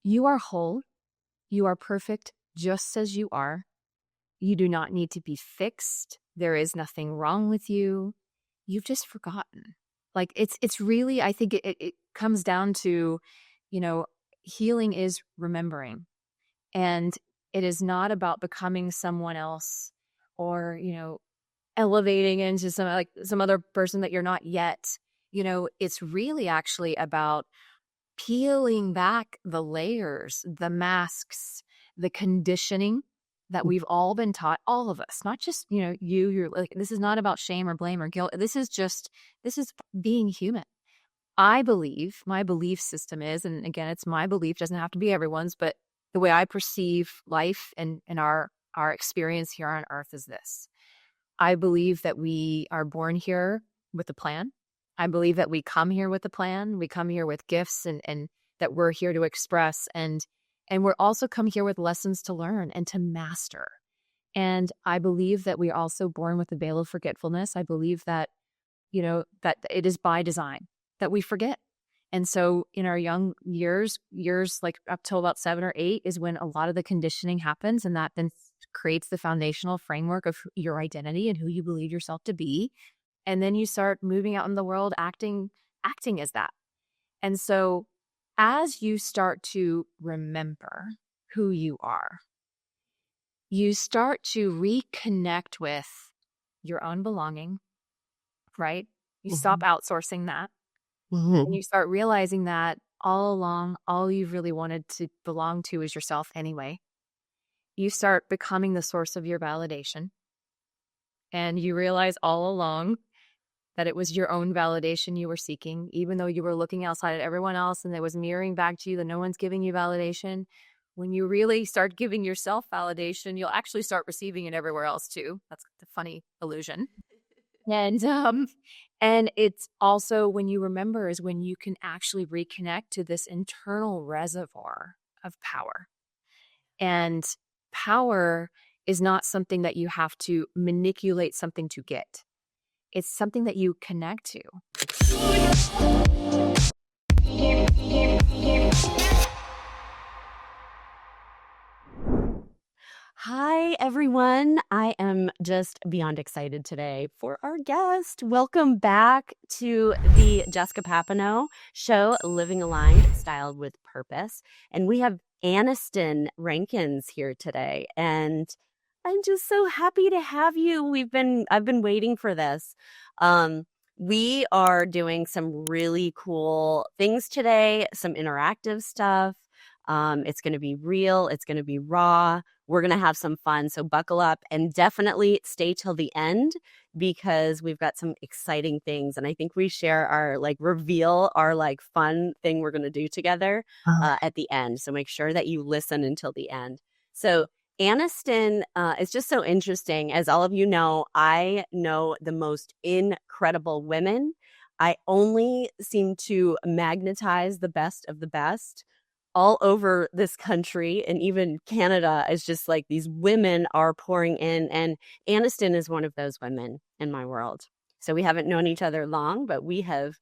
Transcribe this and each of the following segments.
You are whole. You are perfect just as you are. You do not need to be fixed. There is nothing wrong with you. You've just forgotten. Like it's really, I think it comes down to, healing is remembering. And it is not about becoming someone else or, elevating into some other person that you're not yet. It's really actually about peeling back the layers, the masks, the conditioning that we've all been taught, all of us, not just, you're like, this is not about shame or blame or guilt. This is being human. I believe my belief system is, and again, it's my belief, doesn't have to be everyone's, but the way I perceive life and our experience here on earth is this. I believe that we are born here with a plan. I believe that we come here with a plan. We come here with gifts and that we're here to express. And we're also come here with lessons to learn and to master. And I believe that we're also born with a veil of forgetfulness. I believe that, that it is by design that we forget. And so in our young years like up till about 7 or 8 is when a lot of the conditioning happens, and that then creates the foundational framework of your identity and who you believe yourself to be. And then you start moving out in the world acting as that. And so as you start to remember who you are, you start to reconnect with your own belonging, right? You stop outsourcing that. And you start realizing that all along, all you've really wanted to belong to is yourself anyway. You start becoming the source of your validation. And you realize all along that it was your own validation you were seeking, even though you were looking outside at everyone else and it was mirroring back to you that no one's giving you validation. When you really start giving yourself validation, you'll actually start receiving it everywhere else too. That's the funny illusion. And it's also when you remember is when you can actually reconnect to this internal reservoir of power. And power is not something that you have to manipulate something to get. It's something that you connect to. Hi, everyone. I am just beyond excited today for our guest. Welcome back to the Jessica Papineau Show, Living Aligned, Styled with Purpose. And we have Anniston Riekstins here today. And I'm just so happy to have you. I've been waiting for this. We are doing some really cool things today, some interactive stuff. It's going to be real. It's going to be raw. We're going to have some fun. So buckle up and definitely stay till the end because we've got some exciting things. And I think we share our reveal our fun thing we're going to do together at the end. So make sure that you listen until the end. So Anniston is just so interesting. As all of you know, I know the most incredible women. I only seem to magnetize the best of the best all over this country, and even Canada is just these women are pouring in, and Anniston is one of those women in my world. So we haven't known each other long, but we have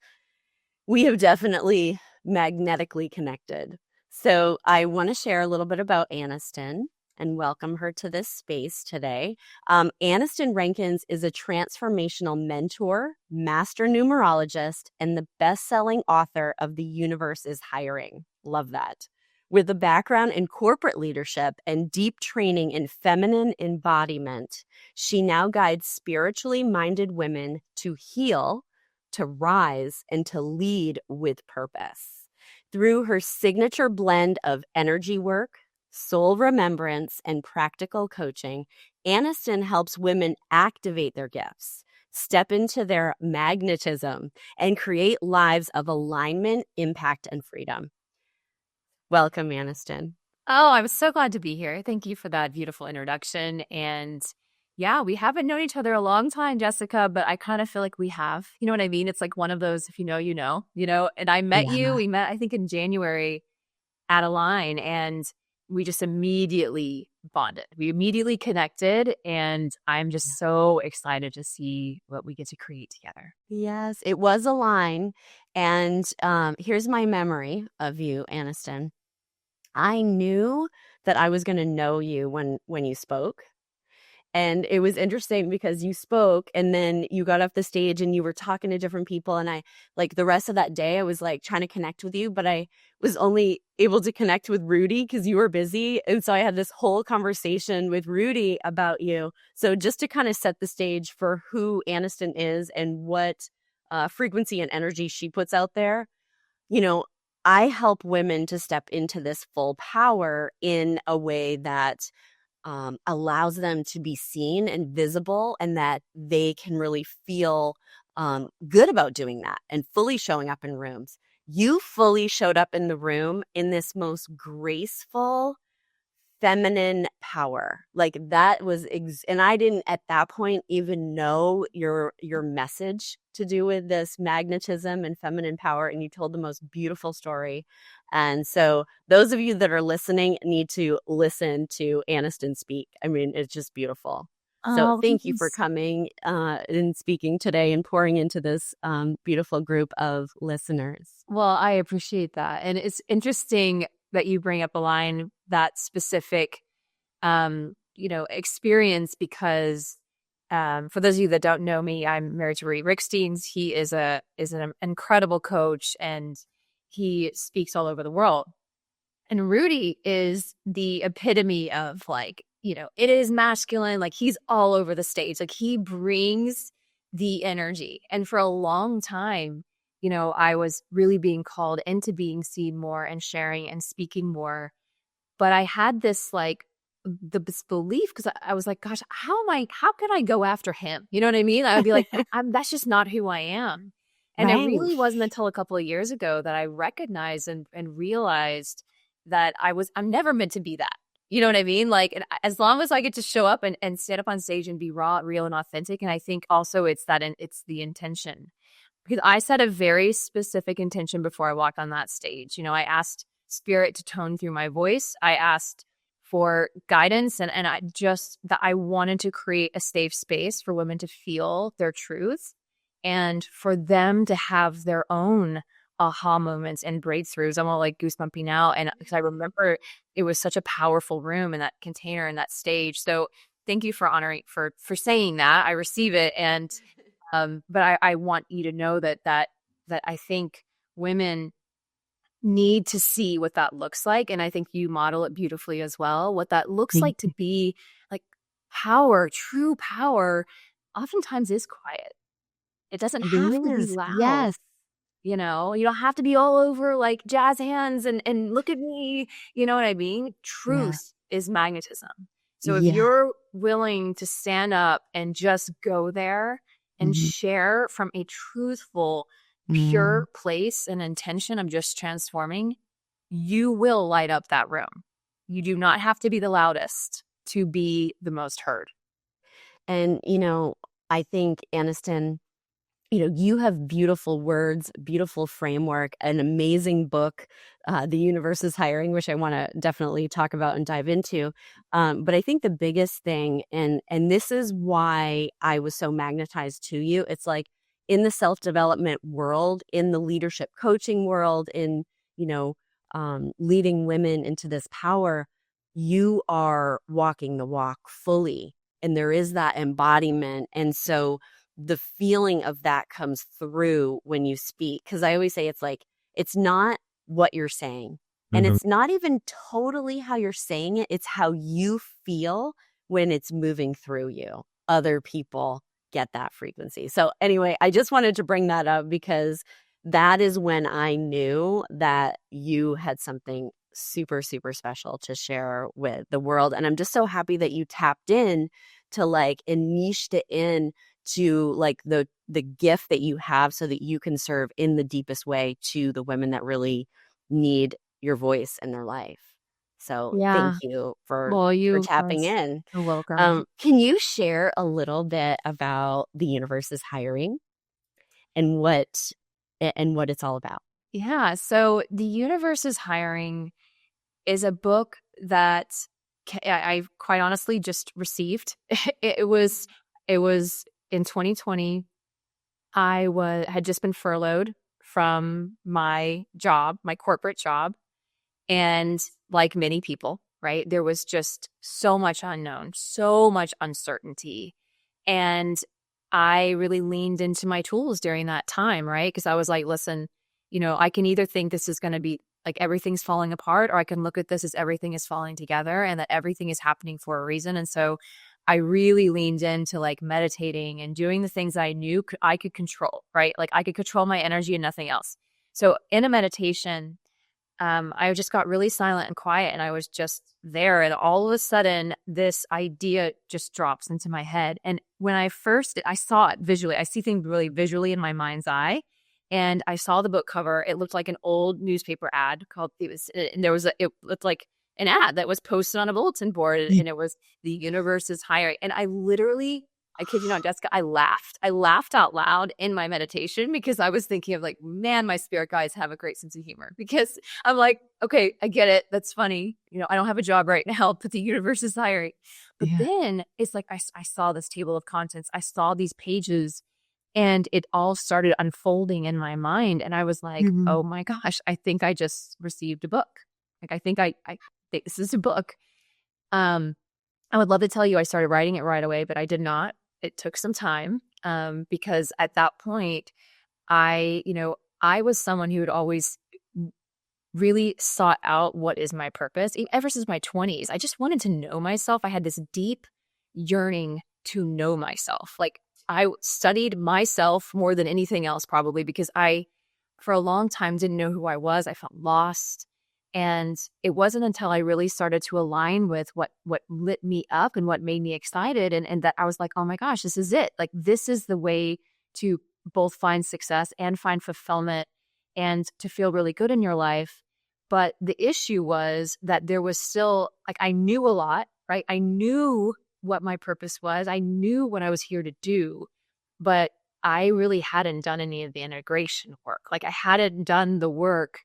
definitely magnetically connected. So I want to share a little bit about Anniston and welcome her to this space today. Anniston Riekstins is a transformational mentor, master numerologist, and the best-selling author of The Universe is Hiring. Love that. With a background in corporate leadership and deep training in feminine embodiment, she now guides spiritually minded women to heal, to rise, and to lead with purpose. Through her signature blend of energy work, soul remembrance, and practical coaching, Anniston helps women activate their gifts, step into their magnetism, and create lives of alignment, impact, and freedom. Welcome, Anniston. Oh, I'm so glad to be here. Thank you for that beautiful introduction. And yeah, we haven't known each other a long time, Jessica, but I kind of feel like we have. You know what I mean? It's like one of those, if you know, you know, and I met you. We met, I think, in January at Align, and we just immediately bonded. We immediately connected, and I'm just so excited to see what we get to create together. Yes, it was Align. And here's my memory of you, Anniston. I knew that I was going to know you when you spoke. And it was interesting because you spoke and then you got off the stage and you were talking to different people. And I, like, the rest of that day, I was like trying to connect with you, but I was only able to connect with Rudy because you were busy. And so I had this whole conversation with Rudy about you. So just to kind of set the stage for who Anniston is and what frequency and energy she puts out there, I help women to step into this full power in a way that allows them to be seen and visible, and that they can really feel good about doing that and fully showing up in rooms. You fully showed up in the room in this most graceful, feminine power. Like that was, and I didn't at that point even know your message to do with this magnetism and feminine power. And you told the most beautiful story. And so those of you that are listening need to listen to Anniston speak. I mean, it's just beautiful. So Oh, thank you for coming and speaking today and pouring into this beautiful group of listeners. well, I appreciate that. And it's interesting that you bring up a line, that specific, experience, because for those of you that don't know me, I'm married to Riekstins. He is an incredible coach, and he speaks all over the world. And Rudy is the epitome of, like, it is masculine. Like, he's all over the stage. Like, he brings the energy. And for a long time, I was really being called into being seen more and sharing and speaking more. But I had this, like, this belief, because I was like, gosh, how can I go after him? You know what I mean? I would be like, that's just not who I am. And it Right. really wasn't until a couple of years ago that I recognized and realized that I'm never meant to be that. You know what I mean? Like, as long as I get to show up and stand up on stage and be raw, real, and authentic. And I think also it's the intention, because I set a very specific intention before I walked on that stage. I asked spirit to tone through my voice. I asked for guidance, and I wanted to create a safe space for women to feel their truth and for them to have their own aha moments and breakthroughs. I'm all like goosebumpy now. And because I remember it was such a powerful room in that container and that stage. So thank you for honoring, for saying that. I receive it. And, but I want you to know that I think women need to see what that looks like. And I think you model it beautifully as well. What that looks like to be like power, true power, oftentimes is quiet. It doesn't have to be loud. Yes. You don't have to be all over like jazz hands and look at me. You know what I mean? Truth is magnetism. So if you're willing to stand up and just go there and share from a truthful, pure place and intention of just transforming, you will light up that room. You do not have to be the loudest to be the most heard. And, I think, Anniston, you have beautiful words, beautiful framework, an amazing book, The Universe is Hiring, which I want to definitely talk about and dive into. But I think the biggest thing, and this is why I was so magnetized to you, it's like in the self-development world, in the leadership coaching world, in, leading women into this power, you are walking the walk fully. And there is that embodiment. And so the feeling of that comes through when you speak. Because I always say it's like, it's not what you're saying. And it's not even totally how you're saying it. It's how you feel when it's moving through you. Other people get that frequency. So anyway, I just wanted to bring that up because that is when I knew that you had something super, super special to share with the world. And I'm just so happy that you tapped in to like and niched it in to like the gift that you have so that you can serve in the deepest way to the women that really need your voice in their life. So thank you for tapping in. You're welcome. Can you share a little bit about The Universe is Hiring and what it's all about? Yeah. So The Universe is Hiring is a book that I quite honestly just received. It was in 2020. I had just been furloughed from my job, my corporate job. And like many people, right, there was just so much unknown, so much uncertainty. And I really leaned into my tools during that time, right? Because I was like, listen, I can either think this is going to be like everything's falling apart, or I can look at this as everything is falling together and that everything is happening for a reason. And so I really leaned into like meditating and doing the things I knew I could control, right? Like I could control my energy and nothing else. So in a meditation, I just got really silent and quiet, and I was just there. And all of a sudden, this idea just drops into my head. And when I saw it visually. I see things really visually in my mind's eye. And I saw the book cover. It looked like an old newspaper ad it looked like an ad that was posted on a bulletin board, and it was "The universe is hiring." And I kid you not, Jessica, I laughed. I laughed out loud in my meditation because I was thinking of like, man, my spirit guides have a great sense of humor, because I'm like, okay, I get it. That's funny. I don't have a job right now, but the universe is hiring. But then it's like, I saw this table of contents. I saw these pages, and it all started unfolding in my mind. And I was like, oh my gosh, I think I just received a book. Like, I think this is a book. I would love to tell you I started writing it right away, but I did not. It took some time, because at that point, I was someone who had always really sought out what is my purpose. Ever since my 20s, I just wanted to know myself. I had this deep yearning to know myself. Like, I studied myself more than anything else, probably because I, for a long time, didn't know who I was. I felt lost. And it wasn't until I really started to align with what lit me up and what made me excited, and that I was like, oh my gosh, this is it. Like, this is the way to both find success and find fulfillment and to feel really good in your life. But the issue was that there was still, like, I knew a lot, right? I knew what my purpose was. I knew what I was here to do, but I really hadn't done any of the integration work. Like, I hadn't done the work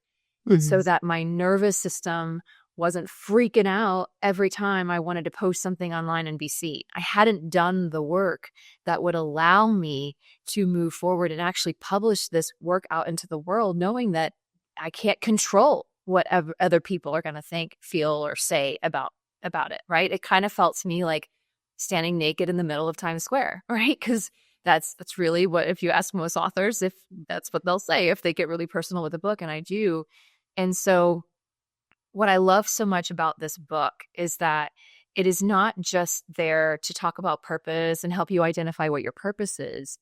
so that my nervous system wasn't freaking out every time I wanted to post something online and be seen. I hadn't done the work that would allow me to move forward and actually publish this work out into the world, knowing that I can't control what other people are going to think, feel, or say about it, right? It kind of felt to me like standing naked in the middle of Times Square, right? Because that's really what, if you ask most authors, if that's what they'll say if they get really personal with a book, and I do. And so what I love so much about this book is that it is not just there to talk about purpose and help you identify what your purpose is.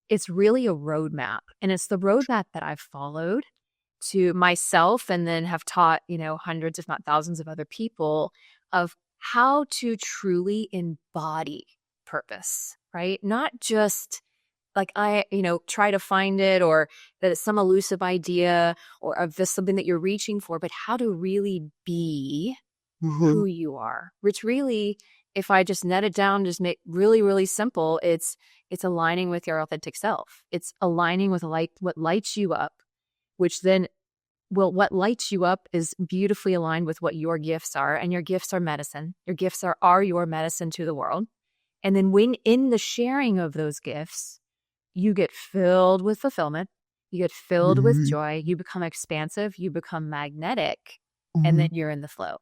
It's really a roadmap. And it's the roadmap that I've followed to myself, and then have taught, hundreds, if not thousands of other people, of how to truly embody purpose, right? Not just like I, try to find it, or that it's some elusive idea, or of this something that you're reaching for, but how to really be who you are, which really, if I just net it down, just make really, really simple, it's aligning with your authentic self. It's aligning with what lights you up, which then, what lights you up is beautifully aligned with what your gifts are, and your gifts are medicine. Your gifts are your medicine to the world. And then when in the sharing of those gifts, you get filled with fulfillment, you get filled with joy, you become expansive, you become magnetic, and then you're in the flow.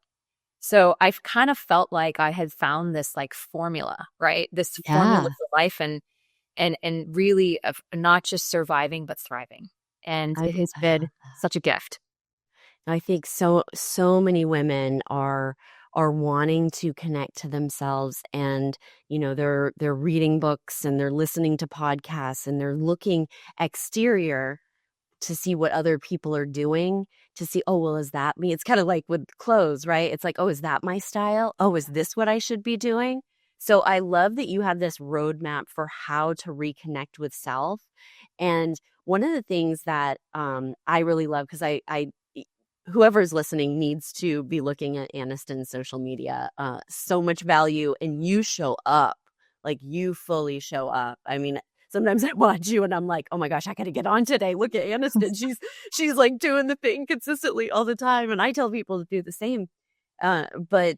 So I've kind of felt like I had found this like formula, right? This formula for life, and really of not just surviving, but thriving. And it has been such a gift. I think so many women are wanting to connect to themselves, and they're reading books, and they're listening to podcasts, and they're looking exterior to see what other people are doing, to see, oh, well, is that me? It's kind of like with clothes, right? It's like, oh, is that my style? Oh, is this what I should be doing? So I love that you have this roadmap for how to reconnect with self. And one of the things that I really love, because I whoever's listening needs to be looking at Anniston's social media. So much value, and you show up, like you fully show up. I mean, sometimes I watch you and I'm like, oh my gosh, I got to get on today. Look at Anniston. She's like doing the thing consistently all the time. And I tell people to do the same. But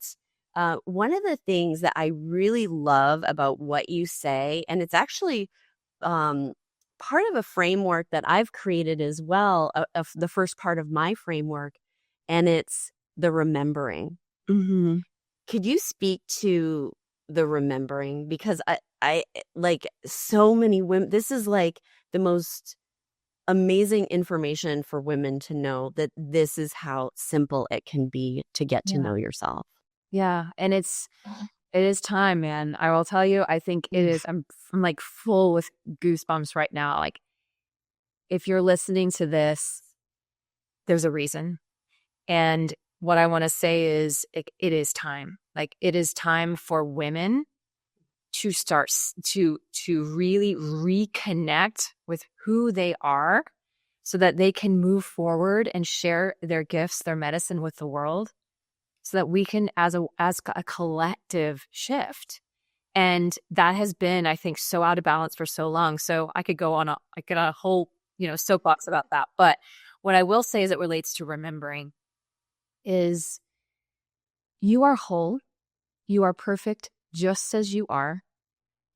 one of the things that I really love about what you say, and it's actually part of a framework that I've created as well, of the first part of my framework, and it's the remembering. Mm-hmm. Could you speak to the remembering? Because I like so many women, this is like the most amazing information for women to know, that this is how simple it can be to get to know yourself. Yeah. And it is time, man. I will tell you, I think it is. I'm like full with goosebumps right now. Like, if you're listening to this, there's a reason. And what I want to say is it is time. Like, it is time for women to start to really reconnect with who they are, so that they can move forward and share their gifts, their medicine with the world, so that we can, as a collective, shift. And that has been, I think, so out of balance for so long. So I could go on a whole, soapbox about that. But what I will say as it relates to remembering is, you are whole. You are perfect just as you are.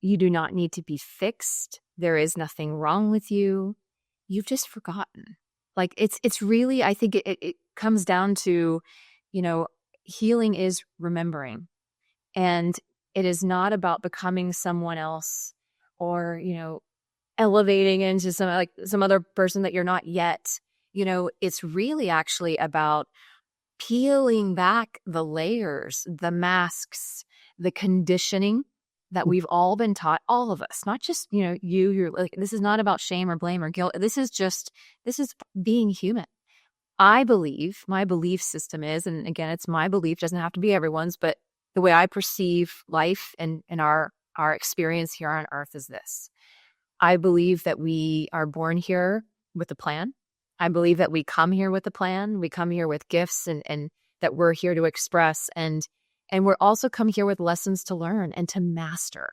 You do not need to be fixed. There is nothing wrong with you. You've just forgotten. Like, it's really, I think it comes down to, healing is remembering. And it is not about becoming someone else, or, elevating into some other person that you're not yet. It's really actually about peeling back the layers, the masks, the conditioning that we've all been taught, all of us, not just, you're like, this is not about shame or blame or guilt. This is being human. I believe, my belief system is, and again, it's my belief, doesn't have to be everyone's, but the way I perceive life and our experience here on earth is this. I believe that we are born here with a plan. I believe that we come here with a plan. We come here with gifts and that we're here to express. And we're also come here with lessons to learn and to master.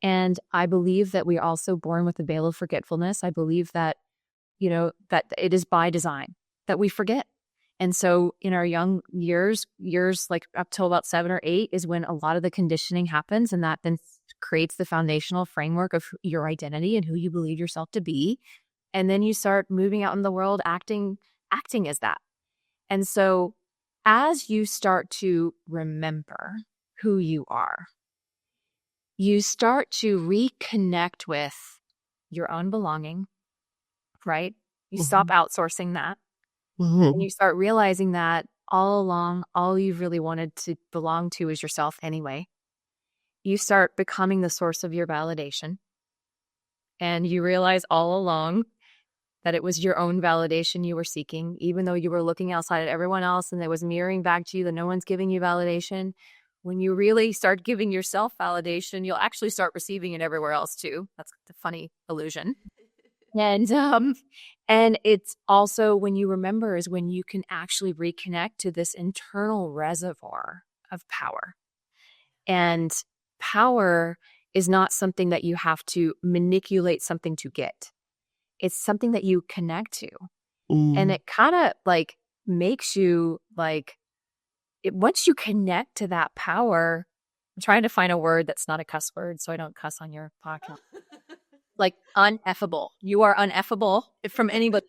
And I believe that we're also born with a veil of forgetfulness. I believe that, that it is by design that we forget. And so in our young years like up till about 7 or 8 is when a lot of the conditioning happens, and that then creates the foundational framework of your identity and who you believe yourself to be. And then you start moving out in the world acting as that. And so as you start to remember who you are, you start to reconnect with your own belonging, right? You stop outsourcing that. And you start realizing that all along, all you've really wanted to belong to is yourself anyway. You start becoming the source of your validation. And you realize all along that it was your own validation you were seeking, even though you were looking outside at everyone else and it was mirroring back to you that no one's giving you validation. When you really start giving yourself validation, you'll actually start receiving it everywhere else too. That's the funny illusion. And it's also, when you remember, is when you can actually reconnect to this internal reservoir of power. And power is not something that you have to manipulate something to get. It's something that you connect to. And it kind of like makes you like, once you connect to that power, I'm trying to find a word that's not a cuss word so I don't cuss on your podcast. Like uneffable. You are uneffable from anybody.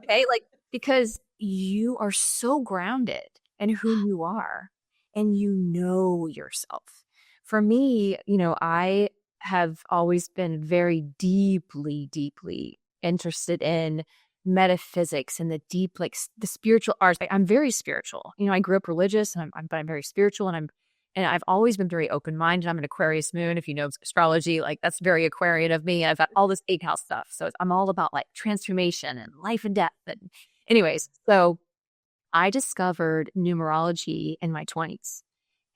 Okay? Like, because you are so grounded in who you are and you know yourself. For me, I have always been very deeply, deeply interested in metaphysics and the deep, like the spiritual arts. I'm very spiritual. I grew up religious, but I'm very spiritual, and I've always been very open-minded. I'm an Aquarius moon. If you know astrology, like that's very Aquarian of me. I've got all this 8th house stuff. So I'm all about like transformation and life and death. And anyways, so I discovered numerology in my 20s.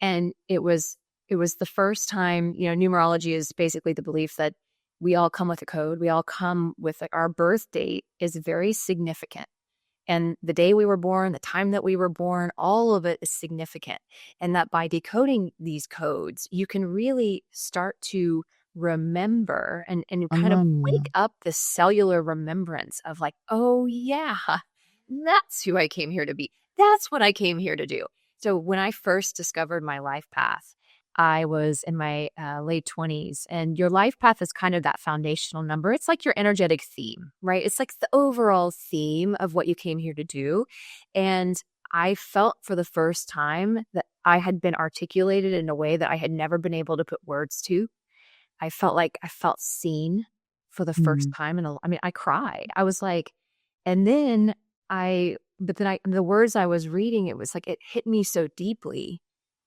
And it was the first time, numerology is basically the belief that we all come with a code. We all come with our birth date is very significant. And the day we were born, the time that we were born, all of it is significant. And that by decoding these codes, you can really start to remember and kind of wake up the cellular remembrance of like, oh yeah, that's who I came here to be. That's what I came here to do. So when I first discovered my life path, I was in my late 20s, and your life path is kind of that foundational number. It's like your energetic theme, right? It's like the overall theme of what you came here to do. And I felt for the first time that I had been articulated in a way that I had never been able to put words to. I felt like I felt seen for the first time I mean, I cried. I was like, and then the words I was reading, it was like, it hit me so deeply.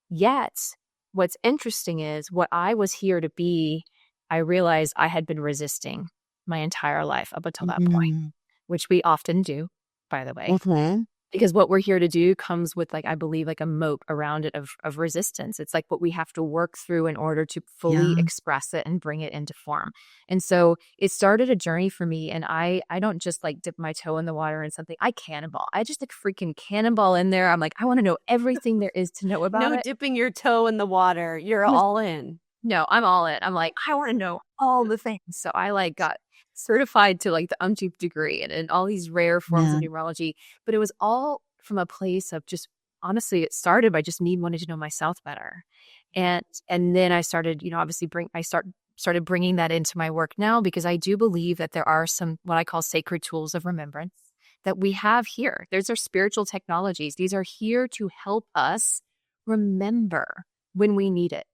Yet, what's interesting is what I was here to be, I realized I had been resisting my entire life up until that point, which we often do, by the way. Because what we're here to do comes with, like, I believe, like a moat around it of resistance. It's like what we have to work through in order to fully express it and bring it into form. And so it started a journey for me. And I don't just like dip my toe in the water and something. I cannonball. I just like freaking cannonball in there. I'm like, I want to know everything there is to know about No it. dipping your toe in the water. You're all in. No, I'm all in. I'm like, I want to know all the things. So I like got certified to like the umpteenth degree and all these rare forms of numerology. But it was all from a place of just, honestly, it started by just me wanting to know myself better. And then I started, obviously started bringing that into my work now, because I do believe that there are some, what I call sacred tools of remembrance that we have here. There's our spiritual technologies. These are here to help us remember when we need it.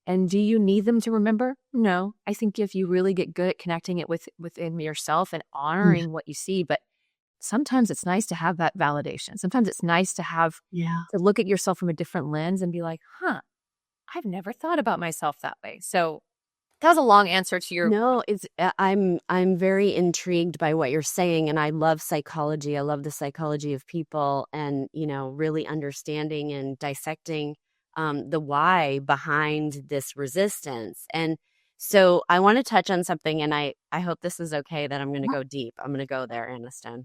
And do you need them to remember? No. I think if you really get good at connecting it within yourself and honoring what you see, but sometimes it's nice to have that validation. Sometimes it's nice to have to look at yourself from a different lens and be like, I've never thought about myself that way. So that was a long answer to your. No, it's I'm very intrigued by what you're saying, and I love psychology. I love the psychology of people, and really understanding and dissecting the why behind this resistance. And so I want to touch on something, and I hope this is okay that I'm going to go deep. I'm going to go there, Anniston.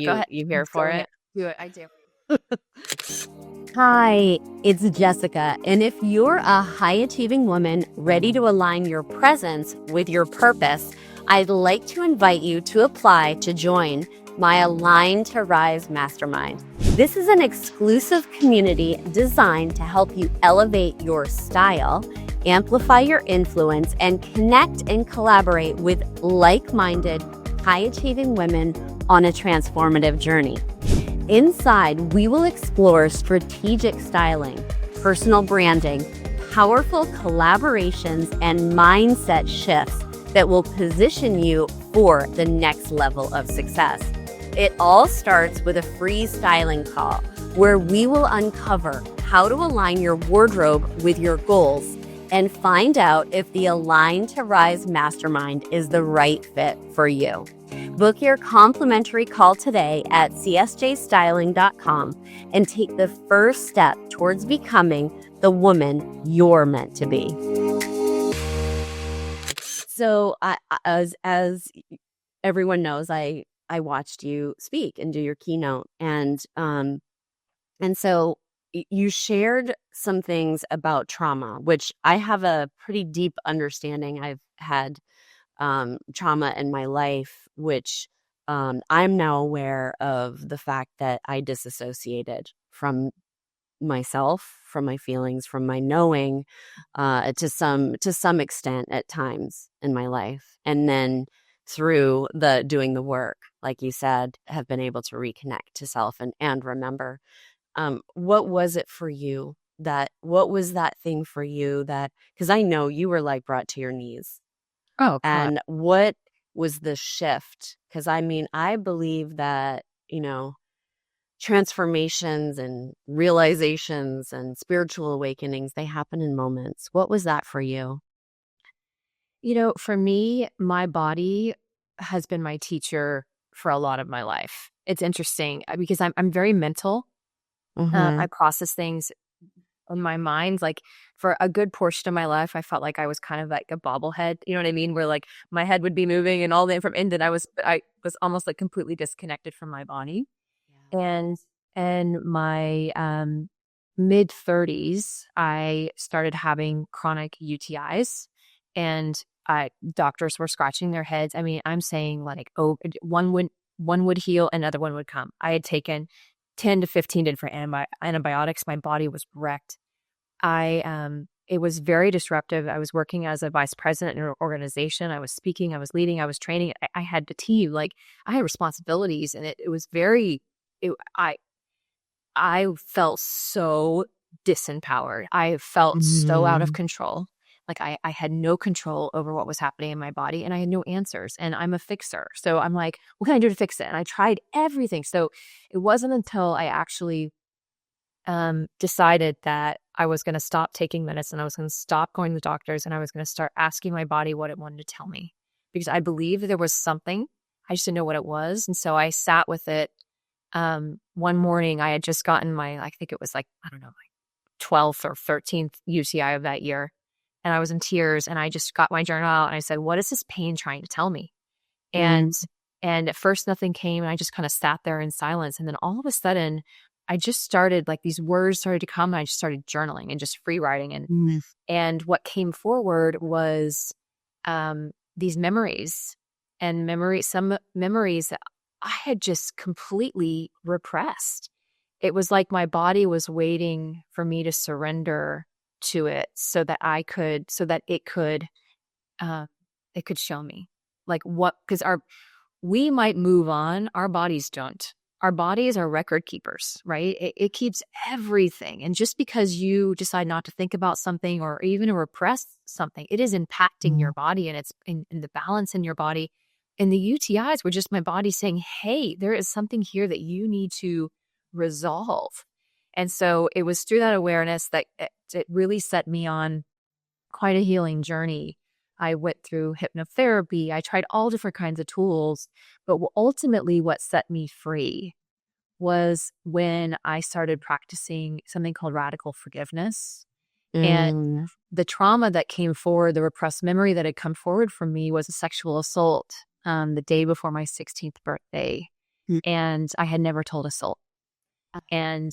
Go ahead. You here for it? Do it. I do. Hi, it's Jessica, and if you're a high-achieving woman ready to align your presence with your purpose, I'd like to invite you to apply to join my Align to Rise Mastermind. This is an exclusive community designed to help you elevate your style, amplify your influence, and connect and collaborate with like-minded, high-achieving women on a transformative journey. Inside, we will explore strategic styling, personal branding, powerful collaborations, and mindset shifts that will position you for the next level of success. It all starts with a free styling call where we will uncover how to align your wardrobe with your goals and find out if the Align to Rise Mastermind is the right fit for you. Book your complimentary call today at csjstyling.com and take the first step towards becoming the woman you're meant to be. So, as everyone knows, I watched you speak and do your keynote, and so you shared some things about trauma, which I have a pretty deep understanding. I've had trauma in my life, which I'm now aware of the fact that I disassociated from myself, from my feelings, from my knowing, to some extent at times in my life. And then through doing the work, like you said, have been able to reconnect to self and remember. What was it for you what was that thing for you because I know you were like brought to your knees. Oh, God. And what was the shift? Because I believe that, transformations and realizations and spiritual awakenings, they happen in moments. What was that for you? For me, my body has been my teacher for a lot of my life. It's interesting because I'm very mental. I process things in my mind. Like for a good portion of my life, I felt like I was kind of like a bobblehead. You know what I mean? Where like my head would be moving and all the information, and I was almost like completely disconnected from my body. Yeah. And my mid 30s, I started having chronic UTIs, and doctors were scratching their heads. I mean, I'm saying like, one would heal, another one would come. I had taken 10 to 15 different antibiotics. My body was wrecked. It was very disruptive. I was working as a vice president in an organization. I was speaking, I was leading, I was training. I had the team, like I had responsibilities, and it was very, I felt so disempowered. I felt so out of control. Like I had no control over what was happening in my body, and I had no answers, and I'm a fixer. So I'm like, what can I do to fix it? And I tried everything. So it wasn't until I actually decided that I was going to stop taking medicine. I was going to stop going to doctors, and I was going to start asking my body what it wanted to tell me, because I believed there was something. I just didn't know what it was. And so I sat with it. One morning I had just gotten my, I think it was like, I don't know, like 12th or 13th UTI of that year. And I was in tears, and I just got my journal out and I said, what is this pain trying to tell me? And at first nothing came, and I just kind of sat there in silence. And then all of a sudden I just started, like, these words started to come, and I just started journaling and just free writing. And what came forward was these memories some memories that I had just completely repressed. It was like my body was waiting for me to surrender to it so that it could show me, like, what, because we might move on, our bodies don't. Our bodies are record keepers, right? It keeps everything. And just because you decide not to think about something or even to repress something, it is impacting your body, and it's in the balance in your body. And the UTIs were just my body saying, hey, there is something here that you need to resolve. And so it was through that awareness that it really set me on quite a healing journey. I went through hypnotherapy. I tried all different kinds of tools, but ultimately what set me free was when I started practicing something called radical forgiveness. And the trauma that came forward, the repressed memory that had come forward from me, was a sexual assault the day before my 16th birthday. And I had never told a soul. And,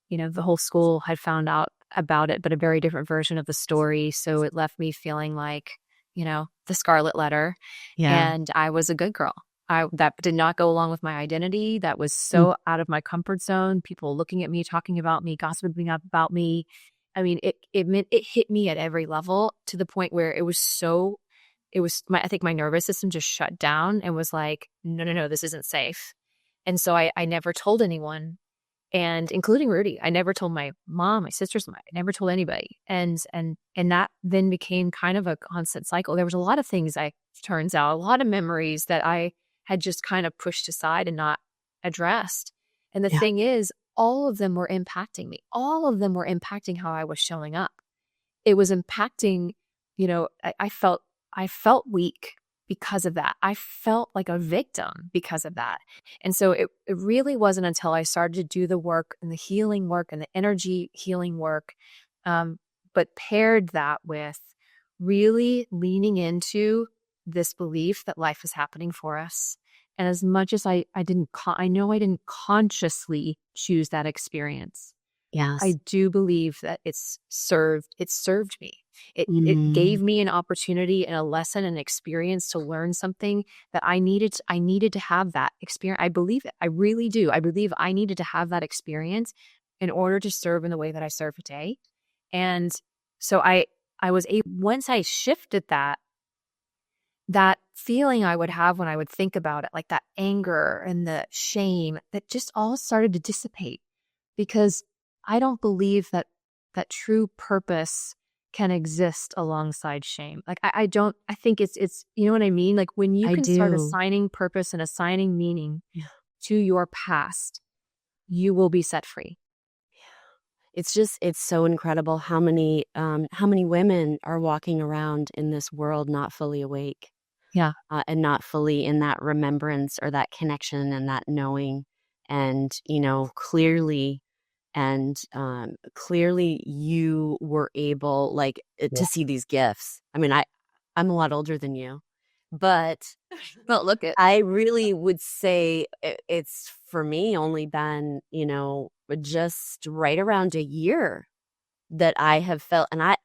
the whole school had found out about it, but a very different version of the story. So it left me feeling like, the scarlet letter. Yeah. And I was a good girl. That did not go along with my identity. That was so out of my comfort zone. People looking at me, talking about me, gossiping about me. I mean, it hit me at every level, to the point where I think my nervous system just shut down and was like, no, this isn't safe. And so I never told anyone, and including Rudy. I never told my mom, my sister's mom. I never told anybody. And that then became kind of a constant cycle. There was a lot of things, turns out, a lot of memories that I had just kind of pushed aside and not addressed. And the thing is, all of them were impacting me. All of them were impacting how I was showing up. It was impacting, I felt weak because of that. I felt like a victim because of that. And so it really wasn't until I started to do the work and the healing work and the energy healing work, but paired that with really leaning into this belief that life is happening for us. And as much as I know I didn't consciously choose that experience. Yes. I do believe that it served me. It gave me an opportunity and a lesson and experience to learn something that I needed to have that experience. I believe it. I really do. I believe I needed to have that experience in order to serve in the way that I serve today. And so I was able, once I shifted that feeling I would have when I would think about it, like that anger and the shame, that just all started to dissipate, because I don't believe that true purpose can exist alongside shame. Like I think it's, you know what I mean? Like when you can start assigning purpose and assigning meaning to your past, you will be set free. It's so incredible how many women are walking around in this world not fully awake. Yeah. And not fully in that remembrance or that connection and that knowing. And, clearly you were able, like, to see these gifts. I mean, I'm a lot older than you, but look at, I really would say it's, for me, only been, just right around a year that I have felt, and I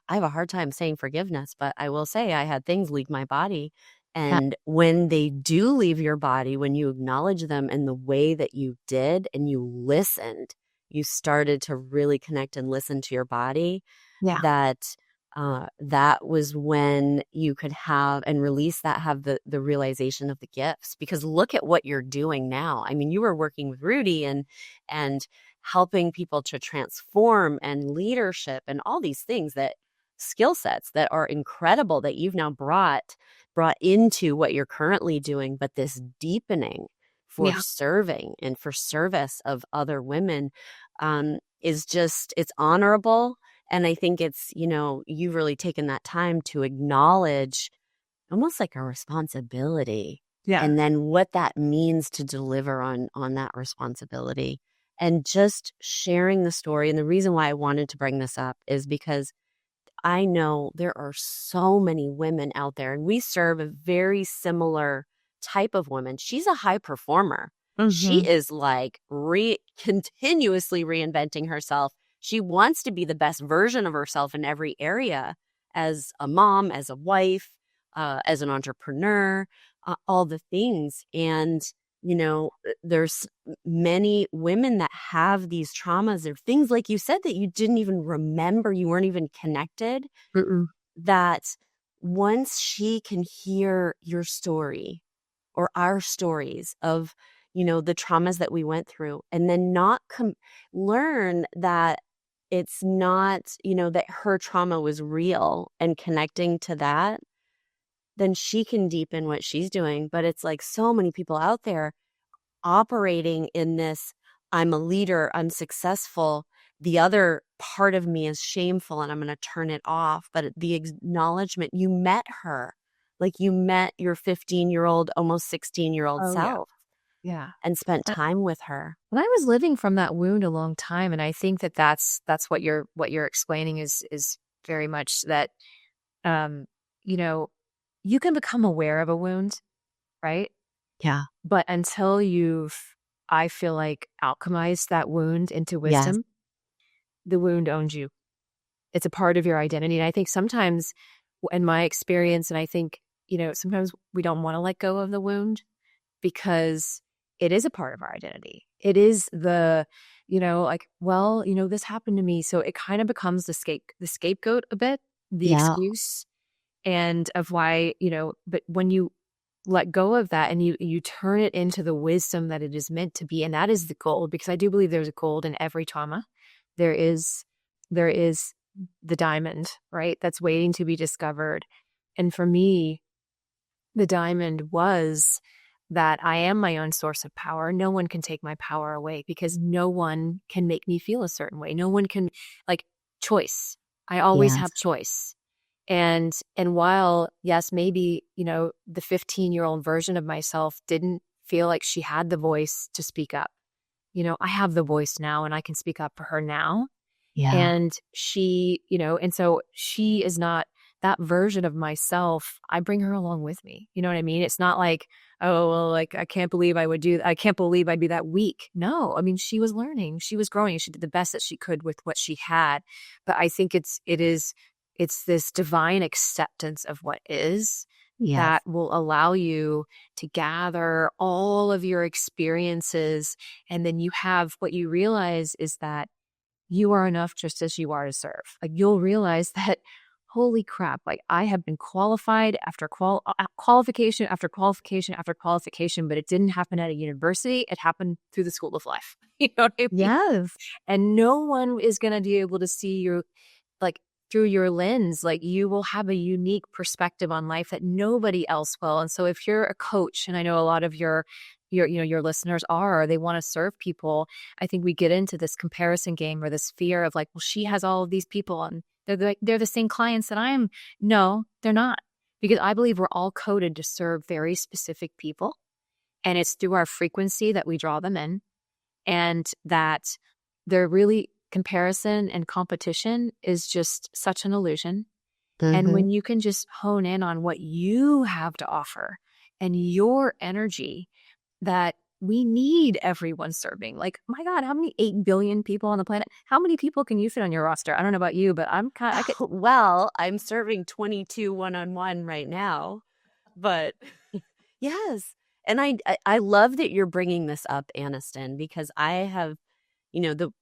have a hard time saying forgiveness, but I will say I had things leave my body. And when they do leave your body, when you acknowledge them in the way that you did and you listened, you started to really connect and listen to your body. That was when you could have the realization of the gifts. Because look at what you're doing now. I mean, you were working with Rudy and helping people to transform and leadership and all these things, that skill sets that are incredible that you've now brought into what you're currently doing, but this deepening for Yeah. serving and for service of other women is just, it's honorable. And I think it's, you've really taken that time to acknowledge almost like a responsibility, Yeah. and then what that means to deliver on that responsibility, and just sharing the story. And the reason why I wanted to bring this up is because I know there are so many women out there, and we serve a very similar type of woman. She's a high performer. She is like continuously reinventing herself. She wants to be the best version of herself in every area, as a mom, as a wife, as an entrepreneur, all the things. And, there's many women that have these traumas or things, like you said, that you didn't even remember, you weren't even connected, Mm-mm. that once she can hear your story or our stories of, the traumas that we went through, and then not learn that it's not, that her trauma was real, and connecting to that, then she can deepen what she's doing. But it's like so many people out there operating in this, I'm a leader, I'm successful, the other part of me is shameful and I'm going to turn it off. But the acknowledgement, you met her, like you met your 15-year-old, almost 16-year-old Oh, yeah. self, Yeah. and spent time with her. And I was living from that wound a long time. And I think that's what you're explaining is very much that, you know, you can become aware of a wound, right? Yeah. But until I feel like, alchemized that wound into Yes. wisdom, the wound owns you. It's a part of your identity. And I think sometimes, in my experience, and I think, sometimes we don't want to let go of the wound because it is a part of our identity. It is this happened to me. So it kind of becomes the scapegoat a bit, the Yeah. excuse, and of why, but when you let go of that and you turn it into the wisdom that it is meant to be, and that is the gold, because I do believe there's a gold in every trauma. There is the diamond, right? That's waiting to be discovered. And for me, the diamond was that I am my own source of power. No one can take my power away, because no one can make me feel a certain way. No one can, choice. I always have choice. And while, yes, maybe, the 15-year-old version of myself didn't feel like she had the voice to speak up, I have the voice now, and I can speak up for her now. Yeah. And she, and so she is not that version of myself. I bring her along with me. You know what I mean? It's not like, oh, well, I can't believe I can't believe I'd be that weak. No, I mean, she was learning, she was growing, she did the best that she could with what she had. But I think it's this divine acceptance of what is, that will allow you to gather all of your experiences. And then you have, what you realize is that you are enough just as you are to serve. Like, you'll realize that, holy crap, like, I have been qualified after qualification after qualification after qualification, but it didn't happen at a university. It happened through the school of life. You know what I mean? Yes. And no one is going to be able to see you, through your lens. Like, you will have a unique perspective on life that nobody else will. And so if you're a coach, and I know a lot of your listeners they want to serve people, I think we get into this comparison game, or this fear of, well, she has all of these people and they're the same clients that I am. No, they're not. Because I believe we're all coded to serve very specific people. And it's through our frequency that we draw them in. And that they're really, comparison and competition is just such an illusion. And when you can just hone in on what you have to offer and your energy, that we need everyone serving. Like, my God, how many 8 billion people on the planet? How many people can you fit on your roster? I don't know about you, but I'm serving 22 one-on-one right now, but yes. And I love that you're bringing this up, Anniston, because I have,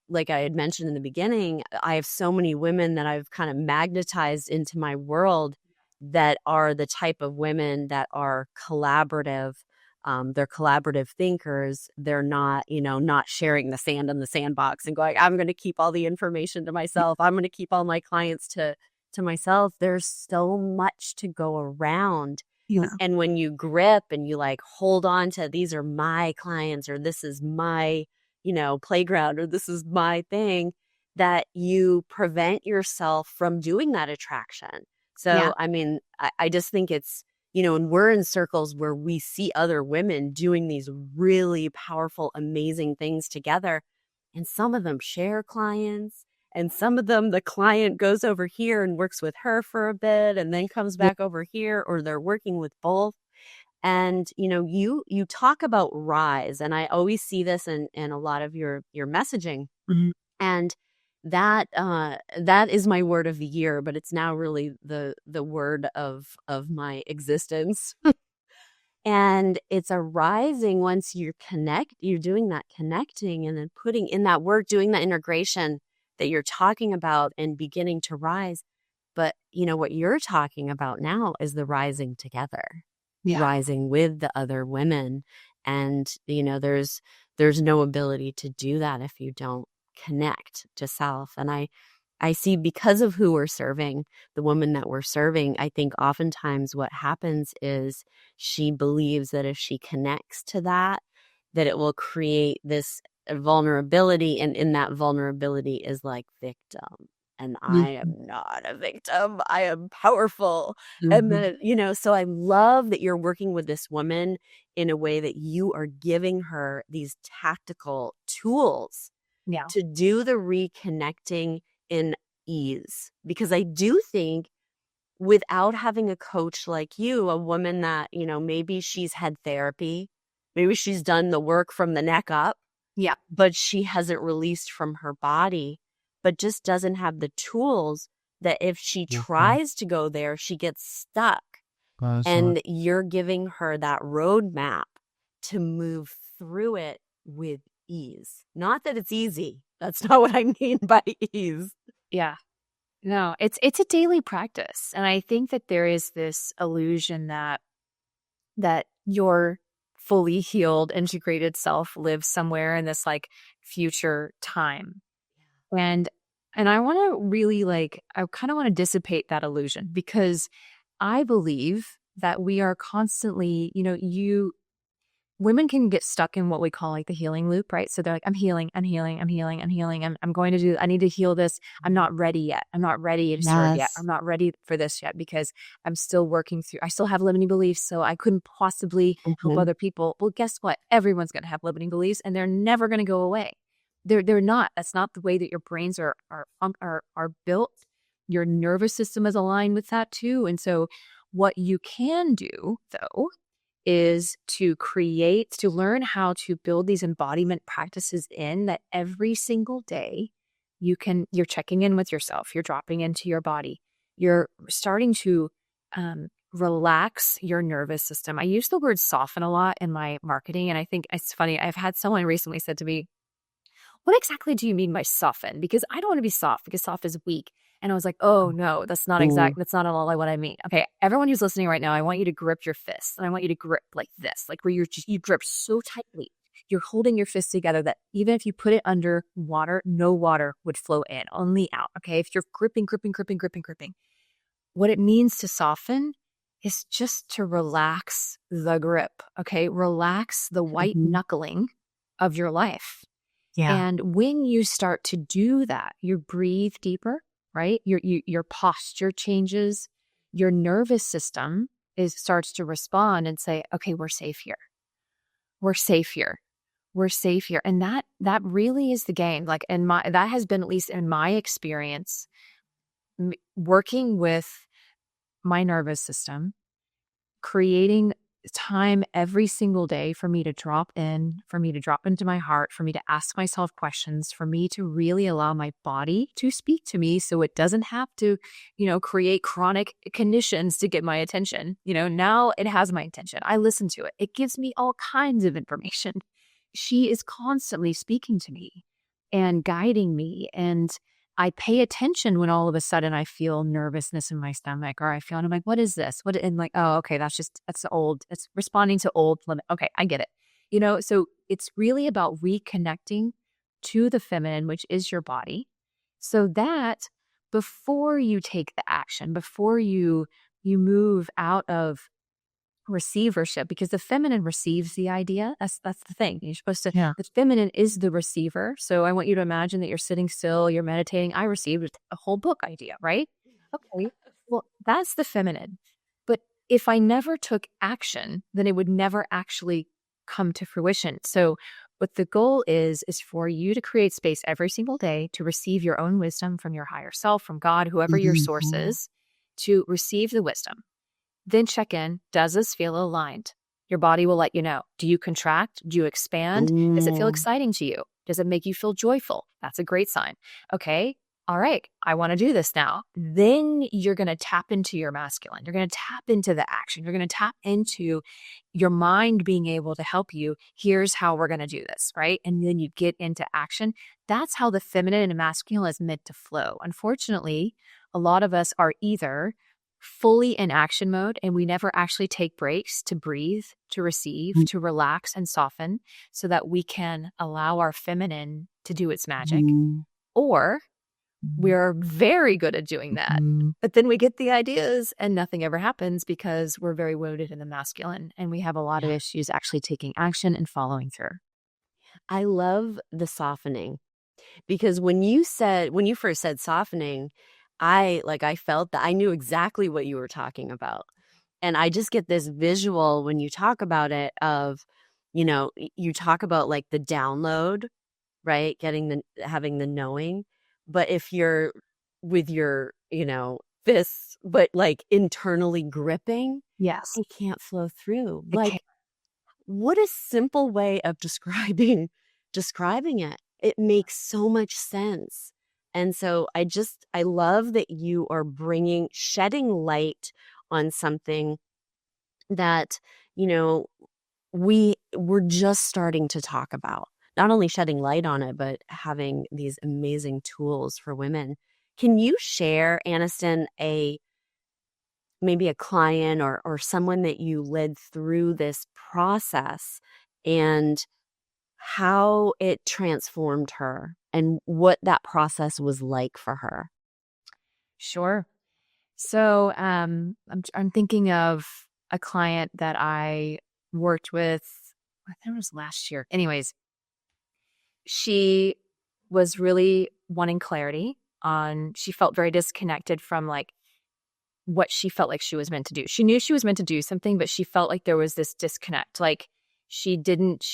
like I had mentioned in the beginning, I have so many women that I've kind of magnetized into my world that are the type of women that are collaborative, They're collaborative thinkers. They're not, not sharing the sand in the sandbox and going, I'm going to keep all the information to myself. I'm going to keep all my clients to myself. There's so much to go around. Yeah. And when you grip and you like hold on to, these are my clients, or this is my, playground, or this is my thing, that you prevent yourself from doing that attraction. So, Yeah. I mean, I just think it's, and we're in circles where we see other women doing these really powerful, amazing things together. And some of them share clients, and some of them, the client goes over here and works with her for a bit and then comes back over here, or they're working with both. And, you talk about rise, and I always see this in a lot of your messaging. Mhm. And that is my word of the year, but it's now really the word of my existence. And it's a rising once you're doing that connecting, and then putting in that work, doing that integration that you're talking about, and beginning to rise. But what you're talking about now is the rising together, rising with the other women. And, there's no ability to do that if you don't connect to self. And I see, because of who we're serving, the woman that we're serving, I think oftentimes what happens is she believes that if she connects to that it will create this vulnerability. And in that vulnerability is like victim. And I am not a victim. I am powerful. And then, so I love that you're working with this woman in a way that you are giving her these tactical tools to do the reconnecting in ease. Because I do think, without having a coach like you, a woman that, maybe she's had therapy, maybe she's done the work from the neck up, but she hasn't released from her body, but just doesn't have the tools, that if she tries to go there, she gets stuck. And you're giving her that roadmap to move through it with ease. Not that it's easy. That's not what I mean by ease. Yeah. No, it's a daily practice. And I think that there is this illusion that your fully healed, integrated self lives somewhere in this like future time. And I want to really I kind of want to dissipate that illusion, because I believe that we are constantly, women can get stuck in what we call like the healing loop, right? So they're like, I'm healing. I'm going to do, I need to heal this. I'm not ready yet. I'm not ready to serve yet. I'm not ready for this yet, because I'm still working through, I still have limiting beliefs. So I couldn't possibly help other people. Well, guess what? Everyone's going to have limiting beliefs, and they're never going to go away. They're not. That's not the way that your brains are built. Your nervous system is aligned with that too. And so what you can do, though, is to learn how to build these embodiment practices in that every single day you're checking in with yourself, you're dropping into your body, you're starting to relax your nervous system. I use the word soften a lot in my marketing, and I think it's funny. I've had someone recently said to me, what exactly do you mean by soften? Because I don't want to be soft, because soft is weak. And I was like, oh no, that's not at all what I mean. Okay, everyone who's listening right now, I want you to grip your fists, and I want you to grip like this, like where you grip so tightly. You're holding your fists together that even if you put it under water, no water would flow in, only out. Okay, if you're gripping. What it means to soften is just to relax the grip. Okay, relax the white knuckling of your life. Yeah. And when you start to do that, you breathe deeper, right? Your posture changes. Your nervous system starts to respond and say, okay, we're safe here. We're safe here. We're safe here. And that really is the game. Like that has been, at least in my experience, working with my nervous system, creating time every single day for me to drop into my heart, for me to ask myself questions, for me to really allow my body to speak to me, so it doesn't have to, create chronic conditions to get my attention. Now it has my attention. I listen to it. It gives me all kinds of information. She is constantly speaking to me and guiding me. And I pay attention when all of a sudden I feel nervousness in my stomach, or I feel, and I'm like, what is this? And like, oh, okay, that's old. It's responding to old limit. Okay, I get it. So it's really about reconnecting to the feminine, which is your body, so that before you take the action, before you move out of receivership, because the feminine receives the idea. That's the thing. You're supposed to, Yeah. the feminine is the receiver. So I want you to imagine that you're sitting still, you're meditating. I received a whole book idea, right? Okay. Well, that's the feminine. But if I never took action, then it would never actually come to fruition. So what the goal is for you to create space every single day to receive your own wisdom from your higher self, from God, whoever your source is, to receive the wisdom. Then check in. Does this feel aligned? Your body will let you know. Do you contract? Do you expand? Does it feel exciting to you? Does it make you feel joyful? That's a great sign. Okay. All right. I want to do this now. Then you're going to tap into your masculine. You're going to tap into the action. You're going to tap into your mind being able to help you. Here's how we're going to do this, right? And then you get into action. That's how the feminine and masculine is meant to flow. Unfortunately, a lot of us are either fully in action mode and we never actually take breaks to breathe, to receive, to relax and soften so that we can allow our feminine to do its magic. Or we're very good at doing that, but then we get the ideas and nothing ever happens because we're very wounded in the masculine and we have a lot of issues actually taking action and following through. I love the softening, because when you first said softening, I felt that I knew exactly what you were talking about. And I just get this visual when you talk about it of, you talk about like the download, right? Having the knowing. But if you're with your, fists, but like internally gripping, Yes. it can't flow through. What a simple way of describing it. It makes so much sense. And so I love that you are shedding light on something that, we're just starting to talk about. Not only shedding light on it, but having these amazing tools for women. Can you share, Anniston, maybe a client or someone that you led through this process and how it transformed her and what that process was like for her? Sure. So I'm thinking of a client that I worked with, I think it was last year. Anyways, she was really wanting clarity she felt very disconnected from like what she felt like she was meant to do. She knew she was meant to do something, but she felt like there was this disconnect. Like she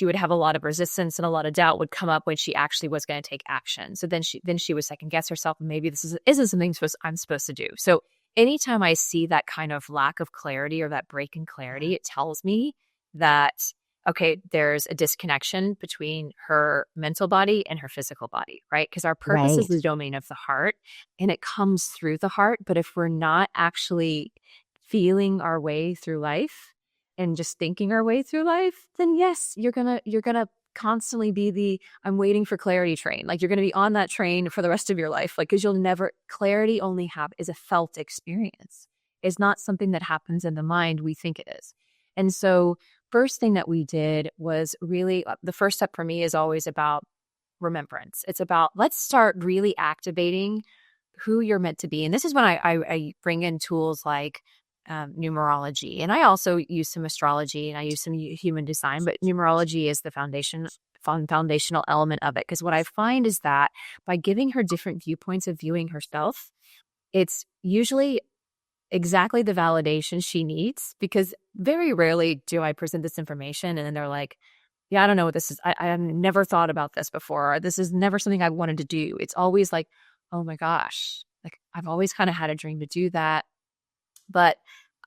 would have a lot of resistance and a lot of doubt would come up when she actually was going to take action. So then she would second guess herself, and maybe this isn't something I'm supposed to do. So anytime I see that kind of lack of clarity or that break in clarity, it tells me that, okay, there's a disconnection between her mental body and her physical body, right? Because our purpose is the domain of the heart and it comes through the heart. But if we're not actually feeling our way through life and just thinking our way through life, then yes, you're gonna constantly be the I'm waiting for clarity train. Like you're gonna be on that train for the rest of your life. Like, because clarity only is a felt experience. It's not something that happens in the mind we think it is. And so first thing that we did was really, the first step for me is always about remembrance. It's about, let's start really activating who you're meant to be. And this is when I bring in tools like numerology. And I also use some astrology and I use some human design, but numerology is the foundational element of it. Because what I find is that by giving her different viewpoints of viewing herself, it's usually exactly the validation she needs, because very rarely do I present this information and then they're like, yeah, I don't know what this is. I have never thought about this before. Or, this is never something I wanted to do. It's always like, oh my gosh, like I've always kind of had a dream to do that, but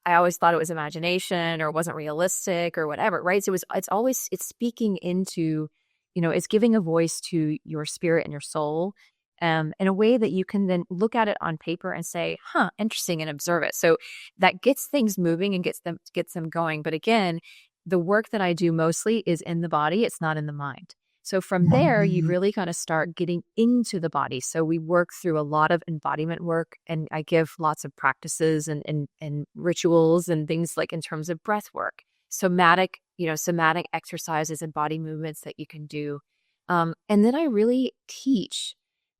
I always thought it was imagination or wasn't realistic or whatever, right? So it's speaking into, it's giving a voice to your spirit and your soul in a way that you can then look at it on paper and say, huh, interesting, and observe it. So that gets things moving and gets them going. But again, the work that I do mostly is in the body. It's not in the mind. So from there, you really kind of start getting into the body. So we work through a lot of embodiment work, and I give lots of practices and rituals and things like in terms of breath work, somatic exercises and body movements that you can do. And then I really teach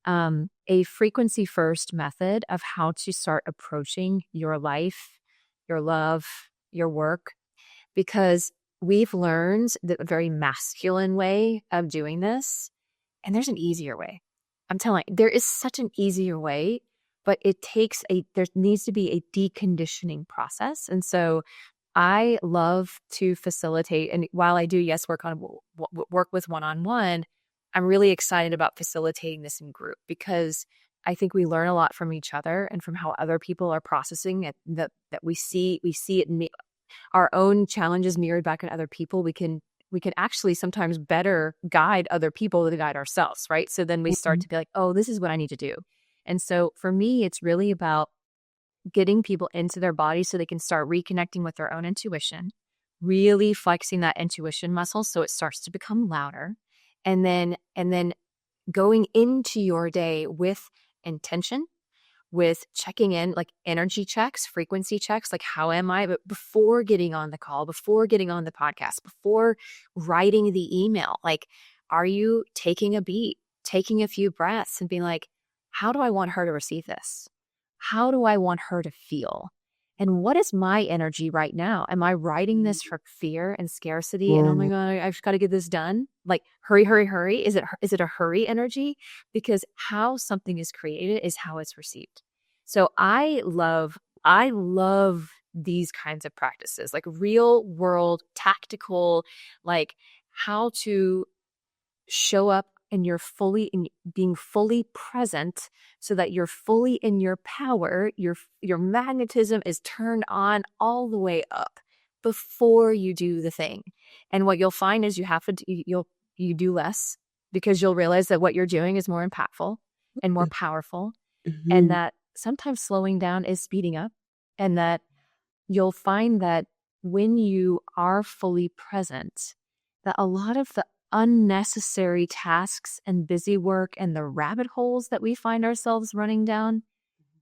a frequency first method of how to start approaching your life, your love, your work, because we've learned the very masculine way of doing this, and there's an easier way. I'm telling you, there is such an easier way, but there needs to be a deconditioning process. And so I love to facilitate, and while I do, yes, work with one-on-one, I'm really excited about facilitating this in group, because I think we learn a lot from each other and from how other people are processing it, that we see it in our own challenges mirrored back in other people. We can actually sometimes better guide other people than guide ourselves, right? So then we start to be like, oh, this is what I need to do. And so for me, it's really about getting people into their body so they can start reconnecting with their own intuition, really flexing that intuition muscle so it starts to become louder. And then going into your day with intention, with checking in, like energy checks, frequency checks, like how am I? But before getting on the call, before getting on the podcast, before writing the email, like, are you taking a beat, taking a few breaths and being like, how do I want her to receive this? How do I want her to feel? And what is my energy right now? Am I writing this for fear and scarcity? And oh my God, I've got to get this done. Like hurry, hurry, hurry. Is it a hurry energy? Because how something is created is how it's received. So I love these kinds of practices, like real world, tactical, like how to show up and being fully present so that you're fully in your power, your magnetism is turned on all the way up before you do the thing. And what you'll find is you do less, because you'll realize that what you're doing is more impactful and more powerful, and that sometimes slowing down is speeding up, and that you'll find that when you are fully present, that a lot of the unnecessary tasks and busy work and the rabbit holes that we find ourselves running down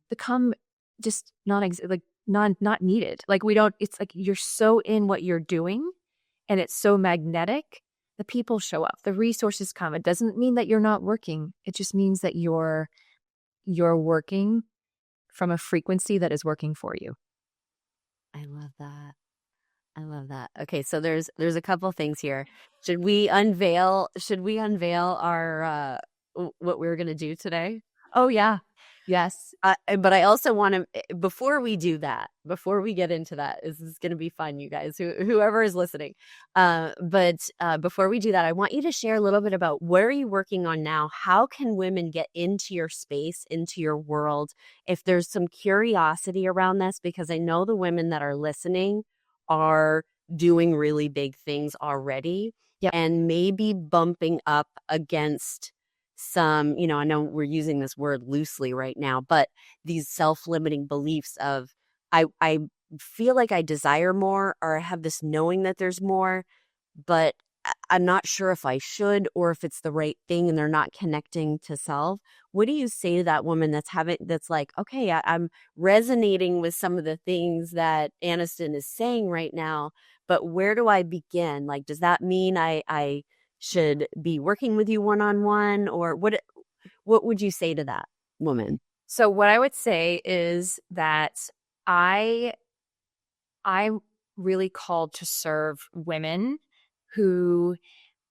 become just not needed. Like it's like you're so in what you're doing and it's so magnetic, the people show up, the resources come. It doesn't mean that you're not working. It just means that you're working from a frequency that is working for you. I love that. I love that. Okay, so there's a couple things here. Should we unveil our what we're going to do today? Oh yeah. Yes. But I also want to, before we do that, before we get into that, this is going to be fun, you guys, whoever is listening. But before we do that, I want you to share a little bit about what are you working on now? How can women get into your space, into your world? If there's some curiosity around this, because I know the women that are listening are doing really big things already. Yep. And maybe bumping up against some, I know we're using this word loosely right now, but these self-limiting beliefs of I feel like I desire more, or I have this knowing that there's more, but I'm not sure if I should or if it's the right thing, and they're not connecting to self. What do you say to that woman that's like, okay, I'm resonating with some of the things that Anniston is saying right now, but where do I begin? Like, does that mean I should be working with you one-on-one, or what would you say to that woman? So what I would say is that I'm really called to serve women who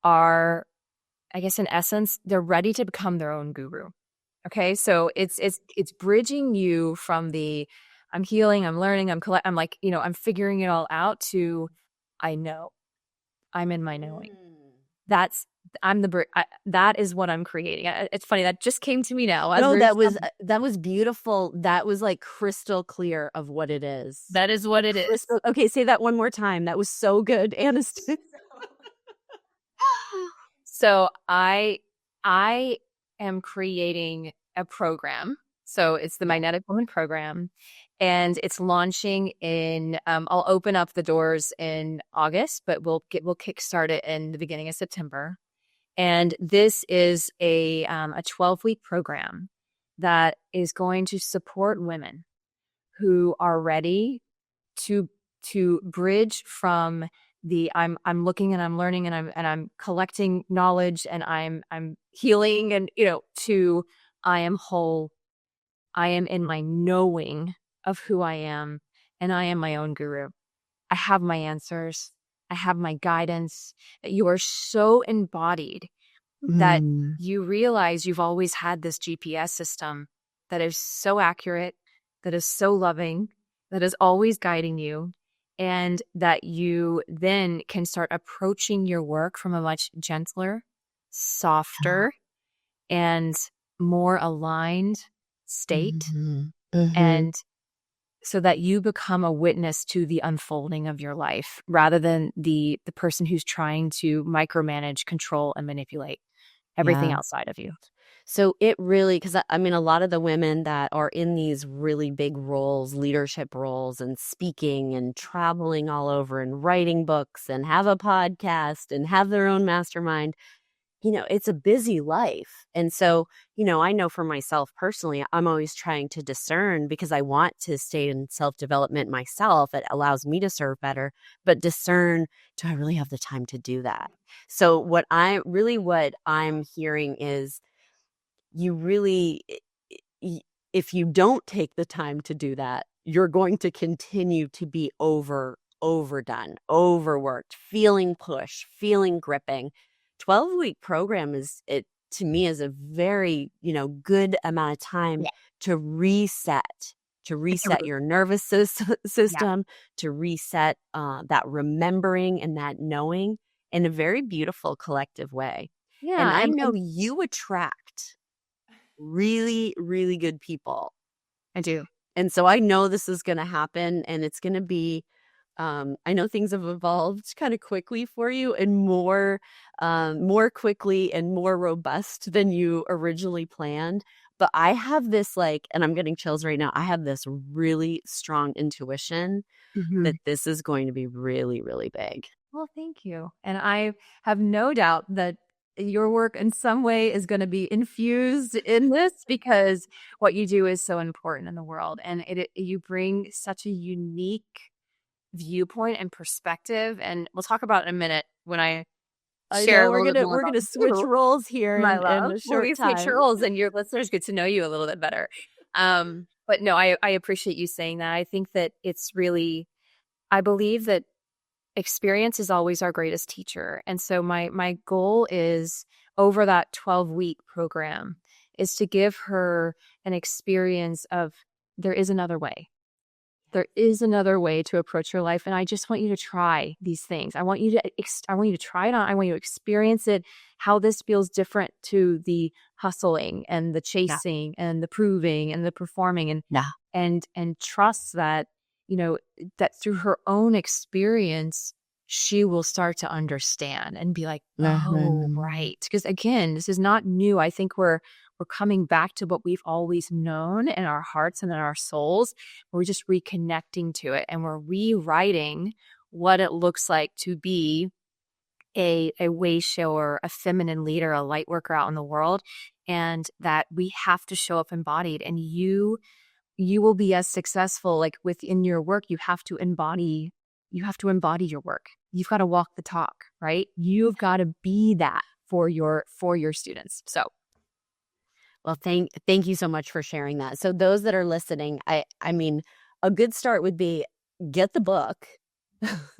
are, I guess in essence, they're ready to become their own guru. Okay. So it's bridging you from the, I'm healing, I'm learning, I'm like, I'm figuring it all out, to, I know, I'm in my knowing. That is what I'm creating. It's funny, that just came to me now. No, that was beautiful. That was like crystal clear of what it is. That is what it is. Okay, say that one more time. That was so good, Anniston. So I am creating a program. So it's the Magnetic Woman program, and it's launching in, I'll open up the doors in August, but we'll kickstart it in the beginning of September. And this is a 12-week program that is going to support women who are ready to bridge from the I'm looking and I'm learning and I'm collecting knowledge and I'm healing and to I am whole. I am in my knowing of who I am, and I am my own guru. I have my answers. I have my guidance. You are so embodied that you realize you've always had this GPS system that is so accurate, that is so loving, that is always guiding you, and that you then can start approaching your work from a much gentler, softer, and more aligned state. And so that you become a witness to the unfolding of your life rather than the person who's trying to micromanage, control, and manipulate everything outside of you. So it really, because I mean, a lot of the women that are in these really big roles, leadership roles, and speaking and traveling all over and writing books and have a podcast and have their own mastermind, it's a busy life. And so, I know for myself personally, I'm always trying to discern because I want to stay in self-development myself. It allows me to serve better, but discern, do I really have the time to do that? So what I'm hearing is you really, if you don't take the time to do that, you're going to continue to be overdone, overworked, feeling pushed, feeling gripping. 12-week program to me is a very, good amount of time to reset your nervous system, to reset that remembering and that knowing in a very beautiful collective way. Yeah. And I know you attract really, really good people. I do. And so I know this is going to happen, and it's going to be, I know things have evolved kind of quickly for you and more quickly and more robust than you originally planned. But I have this and I'm getting chills right now. I have this really strong intuition that this is going to be really, really big. Well, thank you. And I have no doubt that your work in some way is going to be infused in this because what you do is so important in the world. And you bring such a unique viewpoint and perspective. And we'll talk about it in a minute when I share we're gonna switch roles here in a short time. Switch roles, and your listeners get to know you a little bit better. But no, I appreciate you saying that. I think that it's really, I believe that experience is always our greatest teacher. And so my goal is over that 12-week program is to give her an experience of there is another way. There is another way to approach your life. And I just want you to try these things. I want you to try it on. I want you to experience it, how this feels different to the hustling and the chasing and the proving and the performing and trust that, that through her own experience, she will start to understand and be like, oh, right. Because again, this is not new. I think we're coming back to what we've always known in our hearts and in our souls. We're just reconnecting to it and we're rewriting what it looks like to be a way shower, a feminine leader, a light worker out in the world. And that we have to show up embodied, and you will be as successful within your work. You have to embody your work. You've got to walk the talk, right? You've got to be that for your students. So, well, thank you so much for sharing that. So those that are listening, I mean, a good start would be get the book.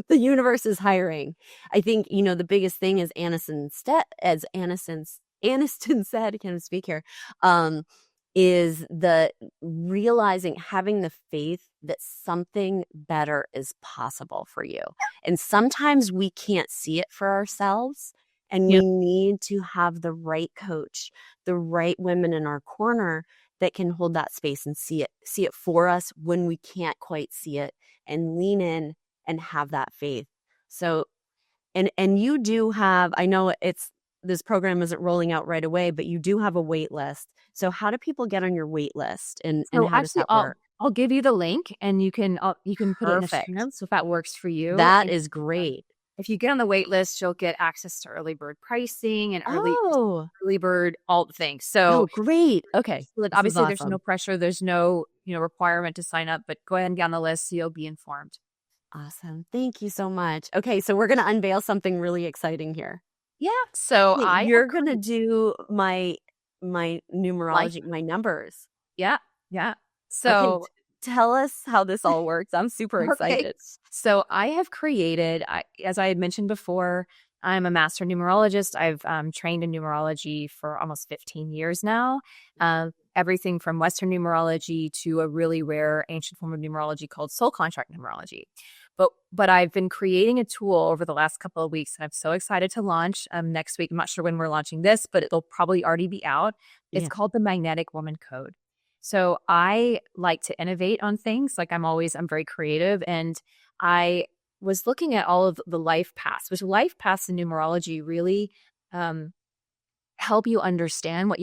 The universe is hiring. I think, the biggest thing is Anniston said, I can't speak here, is the realizing, having the faith that something better is possible for you. And sometimes we can't see it for ourselves, and we need to have the right coach, the right women in our corner that can hold that space and see it for us when we can't quite see it, and lean in and have that faith. So, and you do have, I know this program isn't rolling out right away, but you do have a wait list. So how do people get on your wait list, and how does that work? I'll give you the link, and you can put it in the show notes if that works for you. That is great. if you get on the wait list, you'll get access to early bird pricing and Oh. early bird, all the things. Oh, So great. Okay. This is obviously there's no awesome. pressure. There's no, requirement to sign up, but go ahead and get on the list so you'll be informed. Awesome. Thank you so much. Okay, so we're going to unveil something really exciting here. Yeah. So Wait, I have you're going to do my life. numerology, my numbers. Yeah. Yeah. Okay, So tell us how this all works. I'm super okay. excited. So I have created, as I had mentioned before, I'm a master numerologist. I've trained in numerology for almost 15 years now. Everything from Western numerology to a really rare ancient form of numerology called soul contract numerology. But I've been creating a tool over the last couple of weeks, and I'm so excited to launch next week. I'm not sure when we're launching this, but it'll probably already be out. It's Yeah. called the Magnetic Woman Code. So I like to innovate on things. Like I'm very creative. And I was looking at all of the life paths, which life paths in numerology really help you understand what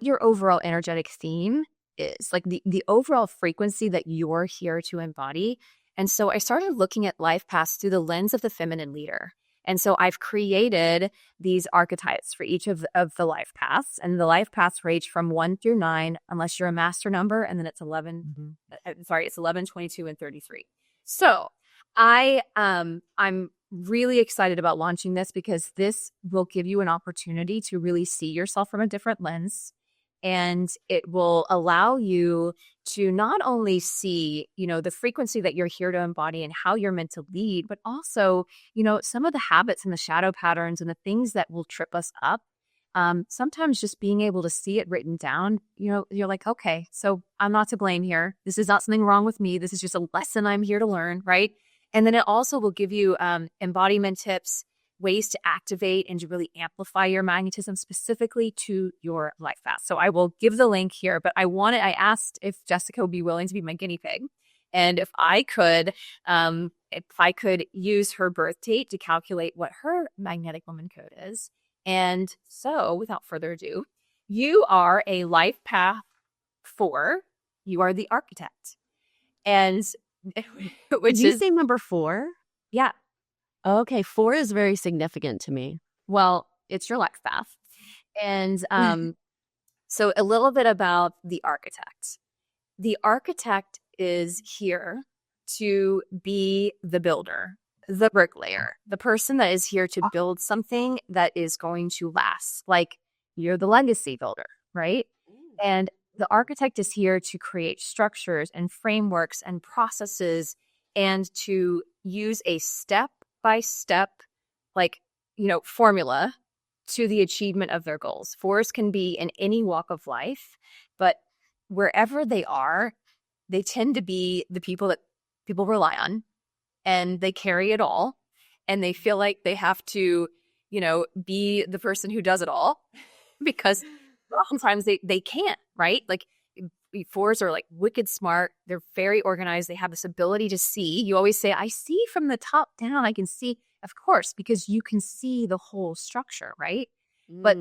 your overall energetic theme is, like the overall frequency that you're here to embody. And so I started looking at life paths through the lens of the feminine leader. And so I've created these archetypes for each of the life paths. And the life paths range from 1 through 9, unless you're a master number, and then it's 11. It's 11, 22, and 33. So I'm really excited about launching this because this will give you an opportunity to really see yourself from a different lens. And it will allow you to not only see, the frequency that you're here to embody and how you're meant to lead, but also, some of the habits and the shadow patterns and the things that will trip us up. Sometimes just being able to see it written down, you're like, okay, so I'm not to blame here. This is not something wrong with me. This is just a lesson I'm here to learn, right? And then it also will give you embodiment tips, ways to activate and to really amplify your magnetism specifically to your life path. So I will give the link here, but I asked if Jessica would be willing to be my guinea pig. And if I could use her birth date to calculate what her magnetic woman code is. And so without further ado, you are a life path 4. You are the architect. And Did you say number 4? Yeah. Okay, 4 is very significant to me. Well, it's your life path. And so a little bit about the architect. The architect is here to be the builder, the bricklayer, the person that is here to build something that is going to last. Like you're the legacy builder, right? And the architect is here to create structures and frameworks and processes and to use a step-by-step, formula to the achievement of their goals. 4s can be in any walk of life, but wherever they are, they tend to be the people that people rely on, and they carry it all, and they feel like they have to, be the person who does it all because oftentimes they can't, right? Like 4s are like wicked smart. They're very organized. They have this ability to see. You always say, I see from the top down. I can see, of course, because you can see the whole structure, right? But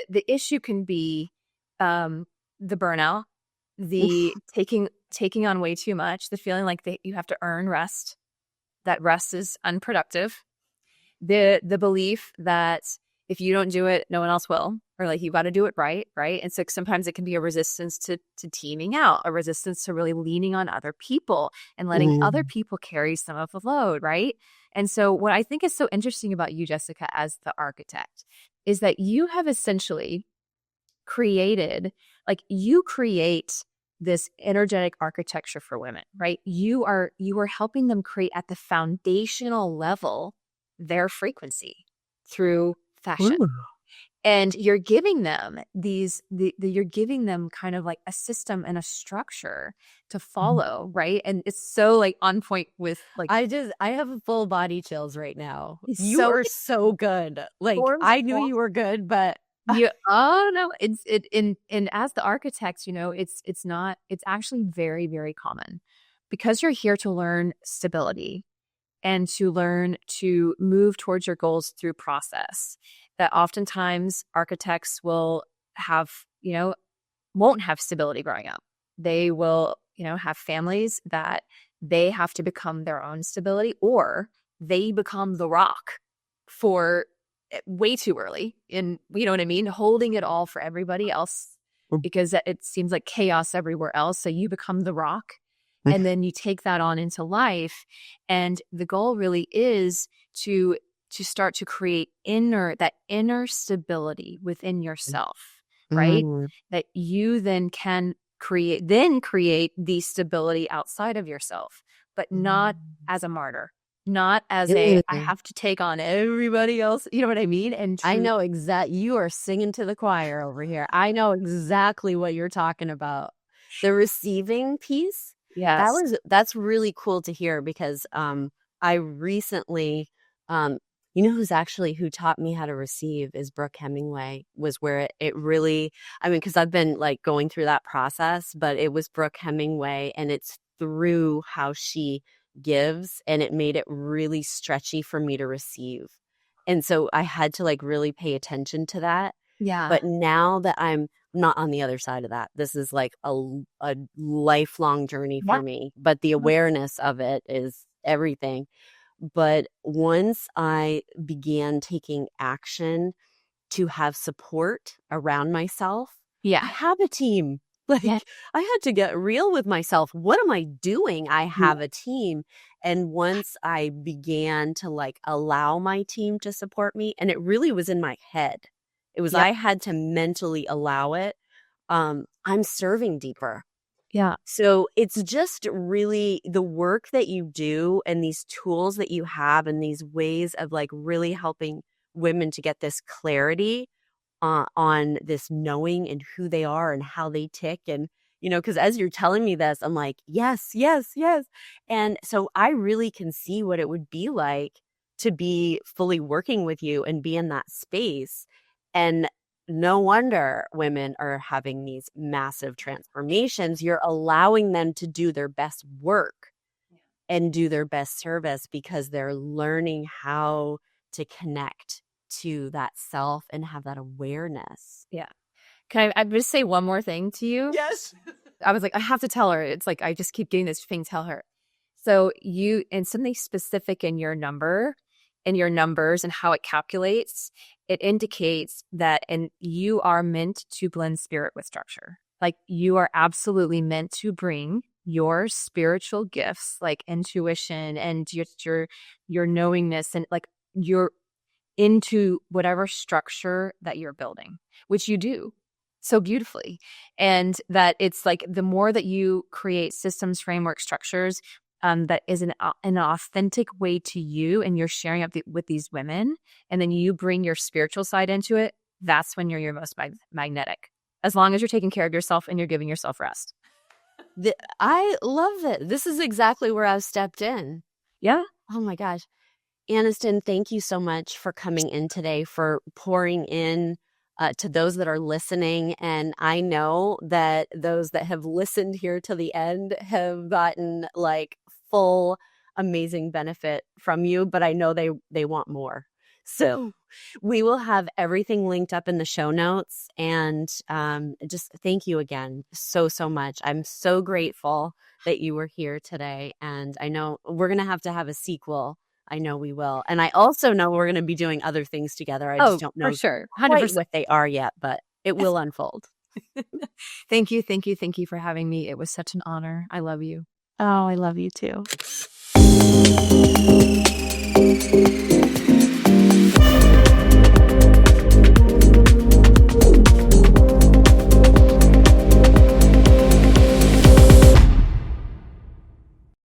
the issue can be the burnout, the taking on way too much, the feeling like you have to earn rest, that rest is unproductive, the belief that if you don't do it, no one else will, or like you got to do it right? And so sometimes it can be a resistance to teaming out, a resistance to really leaning on other people and letting other people carry some of the load, right? And so what I think is so interesting about you, Jessica, as the architect, is that you have essentially created, you create this energetic architecture for women, right? You are helping them create at the foundational level their frequency through fashion. Ooh. And you're giving them you're giving them kind of like a system and a structure to follow, right? And it's so on point with I have full body chills right now. You are so good. I knew you were good, but and as the architects, it's actually very, very common because you're here to learn stability and to learn to move towards your goals through process. That oftentimes architects will have, won't have stability growing up. They will, have families that they have to become their own stability, or they become the rock for way too early, and you know what I mean, holding it all for everybody else, because it seems like chaos everywhere else. So you become the rock, and then you take that on into life. And the goal really is to start to create that inner stability within yourself, right? That you then can create the stability outside of yourself, but not as a martyr, not as I have to take on everybody else. You know what I mean? And I know exactly. You are singing to the choir over here. I know exactly what you're talking about. The receiving piece. Yes. That's really cool to hear, because I recently, you know who taught me how to receive is Brooke Hemingway, was where it really, I mean, because I've been like going through that process, but it was Brooke Hemingway, and it's through how she gives, and it made it really stretchy for me to receive. And so I had to like really pay attention to that. Yeah. But now that I'm not on the other side of that, this is like a lifelong journey for me. But the awareness of it is everything. But once I began taking action to have support around myself, I have a team. Like, I had to get real with myself. What am I doing? I have a team. And once I began to like allow my team to support me, and it really was in my head, it was, I had to mentally allow it. I'm serving deeper. Yeah. So it's just really the work that you do, and these tools that you have, and these ways of like really helping women to get this clarity on this knowing and who they are and how they tick. And, you know, because as you're telling me this, I'm like, yes, yes, yes. And so I really can see what it would be like to be fully working with you and be in that space. And no wonder women are having these massive transformations. You're allowing them to do their best work and do their best service, because they're learning how to connect to that self and have that awareness. Yeah. Can I just say one more thing to you? Yes. I was like, I have to tell her. It's like, I just keep getting this thing, tell her. So and something specific in your number and your numbers and how it calculates, it indicates that, and you are meant to blend spirit with structure. Like, you are absolutely meant to bring your spiritual gifts, like intuition and your knowingness, and like your into whatever structure that you're building, which you do so beautifully. And that it's like, the more that you create systems, framework, structures, that is an authentic way to you, and you're sharing up with these women, and then you bring your spiritual side into it, that's when you're your most magnetic. As long as you're taking care of yourself and you're giving yourself rest. I love it. This is exactly where I've stepped in. Yeah. Oh my gosh. Anniston, thank you so much for coming in today, for pouring in to those that are listening. And I know that those that have listened here to the end have gotten like full amazing benefit from you, but I know they want more. So we will have everything linked up in the show notes. And just thank you again so much. I'm so grateful that you were here today. And I know we're going to have a sequel. I know we will. And I also know we're going to be doing other things together. I just don't know for sure. 100% quite what they are yet, but it will unfold. Thank you for having me. It was such an honor. I love you. Oh, I love you too.